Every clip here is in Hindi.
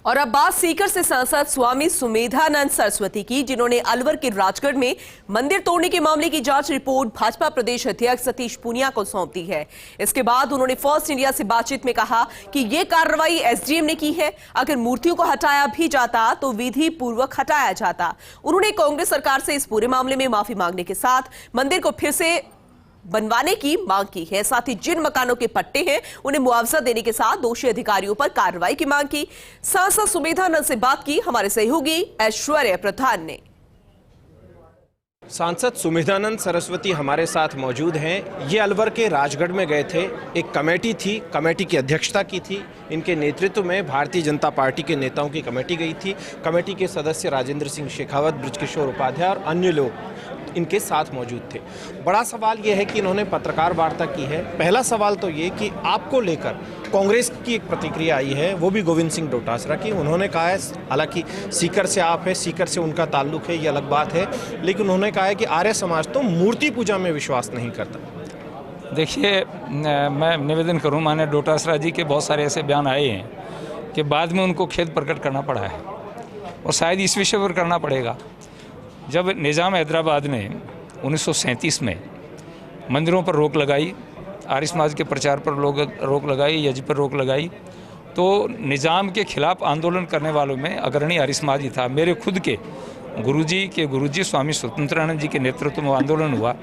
और अब बात सीकर से सांसद स्वामी सुमेधानंद सरस्वती की, जिन्होंने अलवर के राजगढ़ में मंदिर तोड़ने के मामले की जांच रिपोर्ट भाजपा प्रदेश अध्यक्ष सतीश पूनिया को सौंप दी है। इसके बाद उन्होंने फर्स्ट इंडिया से बातचीत में कहा कि यह कार्रवाई एसडीएम ने की है। अगर मूर्तियों को हटाया भी जाता तो विधि पूर्वक हटाया जाता। उन्होंने कांग्रेस सरकार से इस पूरे मामले में माफी मांगने के साथ मंदिर को फिर से बनवाने की मांग की है। साथ ही जिन मकानों के पट्टे हैं उन्हें मुआवजा देने के साथ दोषी अधिकारियों पर कार्रवाई की मांग की। सांसद सुमेधानंद से बात की हमारे सहयोगी ऐश्वर्य प्रधान ने। सांसद सुमेधानंद सरस्वती हमारे साथ मौजूद हैं। ये अलवर के राजगढ़ में गए थे। एक कमेटी थी, कमेटी की अध्यक्षता की थी। इनके नेतृत्व में भारतीय जनता पार्टी के नेताओं की कमेटी गई थी। कमेटी के सदस्य राजेंद्र सिंह शेखावत, बृजकिशोर उपाध्याय और अन्य लोग इनके साथ मौजूद थे। बड़ा सवाल यह है कि इन्होंने पत्रकार वार्ता की है। पहला सवाल तो ये कि आपको लेकर कांग्रेस की एक प्रतिक्रिया आई है, वो भी गोविंद सिंह डोटासरा की। उन्होंने कहा है, हालांकि सीकर से आप है, सीकर से उनका ताल्लुक है, ये अलग बात है, लेकिन उन्होंने कहा है कि आर्य समाज तो मूर्ति पूजा में विश्वास नहीं करता। देखिए, मैं निवेदन करूं, माने डोटासरा जी के बहुत सारे ऐसे बयान आए हैं कि बाद में उनको खेद प्रकट करना पड़ा है और शायद इस विषय पर करना पड़ेगा। जब निज़ाम हैदराबाद ने 1937 में मंदिरों पर रोक लगाई, आर्य समाज के प्रचार पर रोक लगाई, यज्ञ पर रोक लगाई, तो निज़ाम के खिलाफ आंदोलन करने वालों में अग्रणी आर्य समाज ही था। मेरे खुद के गुरुजी स्वामी स्वतंत्रानंद जी के नेतृत्व में आंदोलन हुआ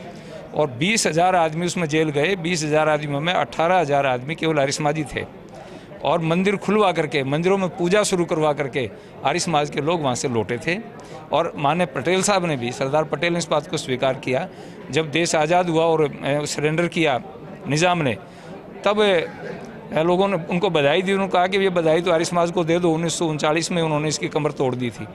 और 20,000 आदमी उसमें जेल गए। 20,000 आदमियों में 18,000 आदमी केवल आर्य समाजी थे और मंदिर खुलवा करके, मंदिरों में पूजा शुरू करवा करके आर्य समाज के लोग वहाँ से लौटे थे। और माननीय पटेल साहब ने भी, सरदार पटेल ने इस बात को स्वीकार किया। जब देश आज़ाद हुआ और सरेंडर किया निज़ाम ने, तब लोगों ने उनको बधाई दी। उन्होंने कहा कि ये बधाई तो आर्य समाज को दे दो। 1939 में उन्होंने इसकी कमर तोड़ दी थी।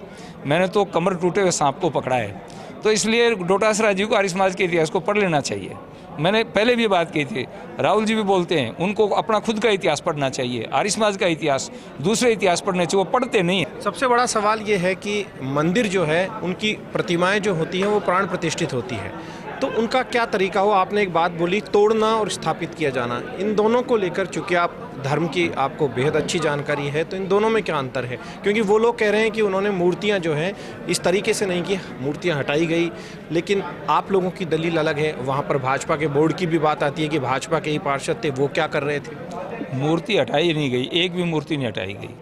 मैंने तो कमर टूटे हुए सांप को पकड़ा है। तो इसलिए डोटासरा जी को आर्य समाज के इतिहास को पढ़ लेना चाहिए। मैंने पहले भी बात की थी, राहुल जी भी बोलते हैं, उनको अपना खुद का इतिहास पढ़ना चाहिए। आर्य समाज का इतिहास, दूसरे इतिहास पढ़ने चाहिए, वो पढ़ते नहीं है। सबसे बड़ा सवाल ये है कि मंदिर जो है, उनकी प्रतिमाएं जो होती हैं वो प्राण प्रतिष्ठित होती है, तो उनका क्या तरीका हो? आपने एक बात बोली, तोड़ना और स्थापित किया जाना। इन दोनों को लेकर, चूंकि आप धर्म की आपको बेहद अच्छी जानकारी है, तो इन दोनों में क्या अंतर है? क्योंकि वो लोग कह रहे हैं कि उन्होंने मूर्तियां जो हैं इस तरीके से नहीं की, मूर्तियां हटाई गई, लेकिन आप लोगों की दलील अलग है। वहाँ पर भाजपा के बोर्ड की भी बात आती है कि भाजपा के ही पार्षद थे, वो क्या कर रहे थे? मूर्ति हटाई नहीं गई, एक भी मूर्ति नहीं हटाई गई।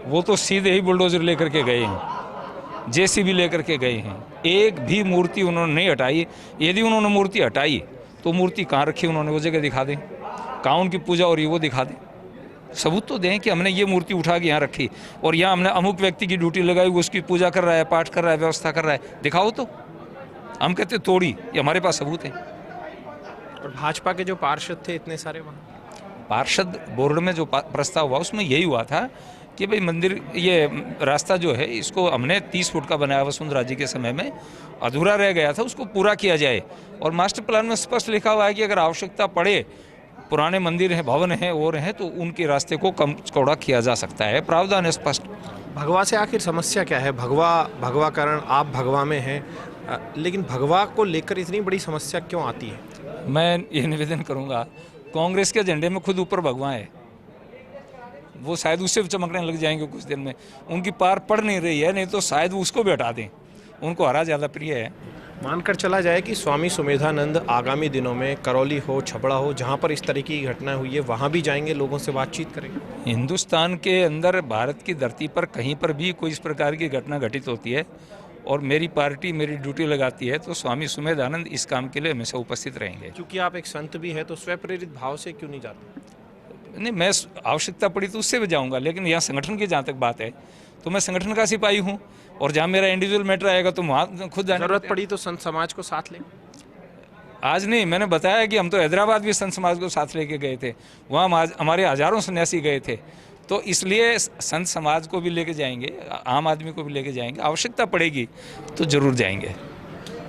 वो तो सीधे ही बुलडोजर लेकर के गए हैं, जेसीबी लेकर के गए हैं। एक भी मूर्ति उन्होंने नहीं हटाई। यदि उन्होंने मूर्ति हटाई तो मूर्ति कहाँ रखी उन्होंने, वो जगह दिखा दें। कहाँ उनकी पूजा हो रही है वो दिखा दें। सबूत तो दें कि हमने ये मूर्ति उठा के यहाँ रखी और यहाँ हमने अमुक व्यक्ति की ड्यूटी लगाई, वो उसकी पूजा कर रहा है, पाठ कर रहा है, व्यवस्था कर रहा है, दिखाओ तो। हम कहते तोड़ी, ये हमारे पास सबूत है। और भाजपा के जो पार्षद थे इतने सारे, वहाँ पार्षद बोर्ड में जो प्रस्ताव हुआ उसमें यही हुआ था कि भाई मंदिर, ये रास्ता जो है इसको हमने 30 फुट का बनाया वसुंधरा जी के समय में, अधूरा रह गया था, उसको पूरा किया जाए। और मास्टर प्लान में स्पष्ट लिखा हुआ है कि अगर आवश्यकता पड़े, पुराने मंदिर हैं, भवन हैं और हैं, तो उनके रास्ते को कम चौड़ा किया जा सकता है। प्रावधान है स्पष्ट। भगवा से आखिर समस्या क्या है? भगवाकरण, आप भगवा में हैं, लेकिन भगवा को लेकर इतनी बड़ी समस्या क्यों आती है? मैं ये निवेदन करूँगा, कांग्रेस के झंडे में खुद ऊपर भगवा है, वो शायद उससे चमकने लग जाएंगे कुछ दिन में। उनकी पार पड़ नहीं रही है, नहीं तो शायद वो उसको भी हटा दें। उनको हरा ज़्यादा प्रिय है। मानकर चला जाए कि स्वामी सुमेधानंद आगामी दिनों में करौली हो, छबड़ा हो, जहां पर इस तरीके की घटना हुई है, वहां भी जाएंगे, लोगों से बातचीत करेंगे। हिंदुस्तान के अंदर, भारत की धरती पर कहीं पर भी कोई इस प्रकार की घटना घटित होती है और मेरी पार्टी मेरी ड्यूटी लगाती है, तो स्वामी सुमेधानंद इस काम के लिए हमेशा उपस्थित रहेंगे। क्योंकि आप एक संत भी है, तो स्वप्रेरित भाव से क्यों नहीं जाते? नहीं, मैं आवश्यकता पड़ी तो उससे भी जाऊंगा, लेकिन यहाँ संगठन की जहाँ तक बात है तो मैं संगठन का सिपाही हूँ और जहाँ मेरा इंडिविजुअल मैटर आएगा तो वहाँ खुद जाने। जरूरत पड़ी तो संत समाज को साथ लें। आज नहीं, मैंने बताया कि हम तो हैदराबाद भी संत समाज को साथ लेके गए थे, वहाँ हमारे हजारों सन्यासी गए थे, तो इसलिए संत समाज को भी लेके जाएंगे, आम आदमी को भी लेके जाएंगे। आवश्यकता पड़ेगी तो जरूर जाएंगे।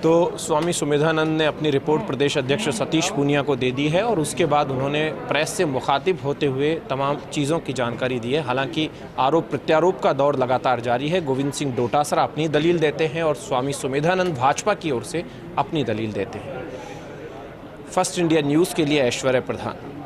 तो स्वामी सुमेधानंद ने अपनी रिपोर्ट प्रदेश अध्यक्ष सतीश पूनिया को दे दी है और उसके बाद उन्होंने प्रेस से मुखातिब होते हुए तमाम चीज़ों की जानकारी दी है। हालांकि आरोप प्रत्यारोप का दौर लगातार जारी है। गोविंद सिंह डोटासरा अपनी दलील देते हैं और स्वामी सुमेधानंद भाजपा की ओर से अपनी दलील देते हैं। फर्स्ट इंडिया न्यूज़ के लिए ऐश्वर्य प्रधान।